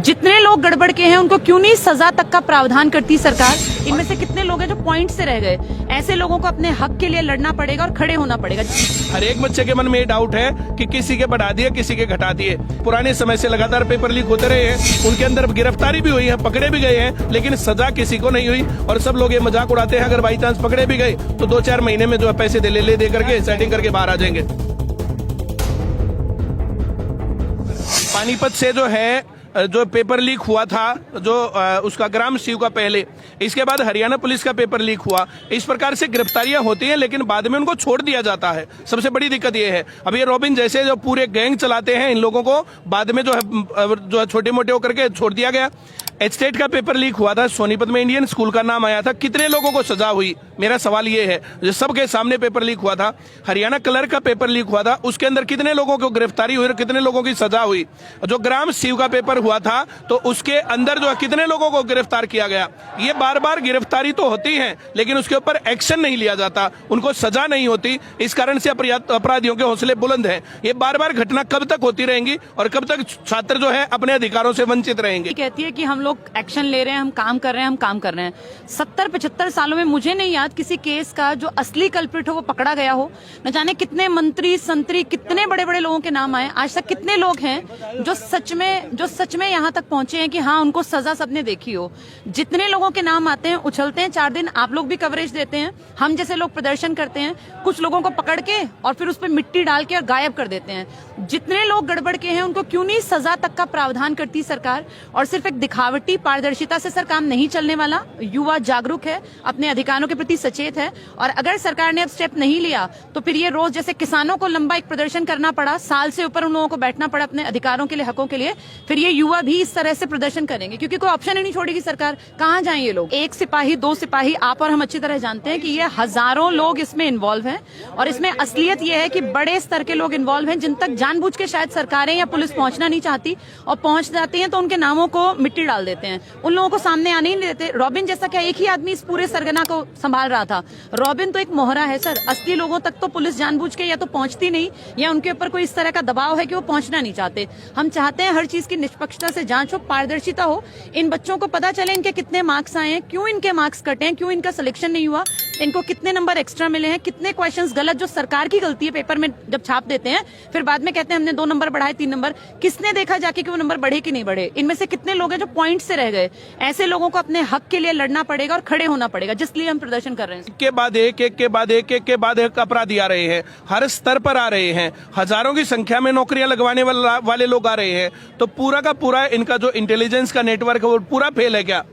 जितने लोग गड़बड़ के हैं उनको क्यों नहीं सजा तक का प्रावधान करती सरकार। इनमें से कितने लोग हैं जो पॉइंट से रह गए। ऐसे लोगों को अपने हक के लिए लड़ना पड़ेगा और खड़े होना पड़ेगा। हर एक बच्चे के मन में ये डाउट है कि किसी के बढ़ा दिए किसी के घटा दिए। पुराने समय से लगातार पेपर लीक होते रहे हैं, उनके अंदर गिरफ्तारी भी हुई है, पकड़े भी गए हैं, लेकिन सजा किसी को नहीं हुई। और सब लोग ये मजाक उड़ाते हैं अगर बाई चांस पकड़े भी गए तो 2-4 महीने में जो है पैसे दे करके सेटिंग करके बाहर आ जाएंगे। पानीपत से जो पेपर लीक हुआ था, जो उसका ग्राम शिव का पहले, इसके बाद हरियाणा पुलिस का पेपर लीक हुआ। इस प्रकार से गिरफ्तारियां होती हैं लेकिन बाद में उनको छोड़ दिया जाता है। सबसे बड़ी दिक्कत ये है। अब ये रॉबिन जैसे जो पूरे गैंग चलाते हैं, इन लोगों को बाद में जो है छोटे मोटे होकर के छोड़ दिया गया। एस्टेट का पेपर लीक हुआ था, सोनीपत में इंडियन स्कूल का नाम आया था, कितने लोगों को सजा हुई? मेरा सवाल ये है, जो सबके सामने पेपर लीक हुआ था। हरियाणा क्लर्क का पेपर लीक हुआ था, उसके अंदर कितने लोगों को गिरफ्तारी हुई और कितने लोगों की सजा हुई? जो ग्राम शिव का पेपर हुआ था तो उसके अंदर जो है कितने लोगों को गिरफ्तार किया गया? ये बार बार गिरफ्तारी तो होती है लेकिन उसके ऊपर एक्शन नहीं लिया जाता, उनको सजा नहीं होती। इस कारण से अपराधियों के हौसले बुलंद हैं। ये बार बार घटना कब तक होती रहेंगी और कब तक छात्र जो है अपने अधिकारों से वंचित रहेंगे? कहती है कि हम लोग एक्शन ले रहे हैं, हम काम कर रहे हैं। 70-75 सालों में मुझे नहीं याद किसी केस का जो असली कल्प्रिट हो वो पकड़ा गया हो। न जाने कितने मंत्री संतरी, कितने बड़े बड़े लोगों के नाम आए। आज तक कितने लोग हैं जो सच में यहाँ तक पहुंचे हैं कि हाँ उनको सजा सबने देखी हो। जितने लोगों के नाम आते हैं उछलते हैं। 4 दिन आप लोग भी कवरेज देते हैं, हम जैसे लोग प्रदर्शन करते हैं, कुछ लोगों को पकड़ के और फिर उस पर मिट्टी डाल के और गायब कर देते हैं। जितने लोग गड़बड़ के हैं उनको क्यों नहीं सजा तक का प्रावधान करती सरकार। और सिर्फ एक दिखावटी पारदर्शिता से सर काम नहीं चलने वाला। युवा जागरूक है, अपने अधिकारों के प्रति सचेत है और अगर सरकार ने अब स्टेप नहीं लिया तो फिर ये रोज जैसे किसानों को लंबा एक प्रदर्शन करना पड़ा, साल से ऊपर उन लोगों को बैठना पड़ा अपने अधिकारों के लिए, हकों के लिए, फिर ये युवा भी इस तरह से प्रदर्शन करेंगे क्योंकि कोई ऑप्शन ही नहीं छोड़ेगी सरकार। कहाँ जाएं ये लोग? 1 सिपाही 2 सिपाही, आप और हम अच्छी तरह जानते हैं कि ये हजारों लोग इसमें इन्वॉल्व हैं और इसमें असलियत ये है कि बड़े स्तर के लोग इन्वॉल्व हैं जिन तक जानबूझ के शायद सरकारें या पुलिस पहुंचना नहीं चाहती और पहुंच जाती है तो उनके नामों को मिट्टी डाल देते हैं, उन लोगों को सामने आने ही नहीं देते। रॉबिन जैसा क्या एक ही आदमी इस पूरे सरगना को संभाल रहा था? रॉबिन तो एक मोहरा है सर। असली लोगों तक तो पुलिस जानबूझ के या तो पहुंचती नहीं या उनके ऊपर कोई इस तरह का दबाव है कि वो पहुंचना नहीं चाहते। हम चाहते हैं हर चीज की निष्पक्षता से जांच हो, पारदर्शिता हो, इन बच्चों को पता चले इनके कितने मार्क्स आए हैं, क्यों इनके मार्क्स कटे हैं, क्यों इनका सिलेक्शन नहीं हुआ, इनको कितने नंबर एक्स्ट्रा मिले हैं, कितने क्वेश्चंस गलत जो सरकार की गलती है पेपर में जब छाप देते हैं फिर बाद में कहते हैं हमने 2 नंबर बढ़ाए 3 नंबर। किसने देखा जाके कि वो नंबर बढ़े कि नहीं बढ़े? इनमें से कितने लोग हैं जो पॉइंट से रह गए। ऐसे लोगों को अपने हक के लिए लड़ना पड़ेगा और खड़े होना पड़ेगा, जिसलिए हम प्रदर्शन कर रहे हैं। एक के बाद एक अपराधी आ रहे हैं, हर स्तर पर आ रहे हैं, हजारों की संख्या में नौकरियां लगवाने वाले लोग आ रहे हैं। तो पूरा का पूरा इनका जो इंटेलिजेंस का नेटवर्क है वो पूरा फेल है क्या?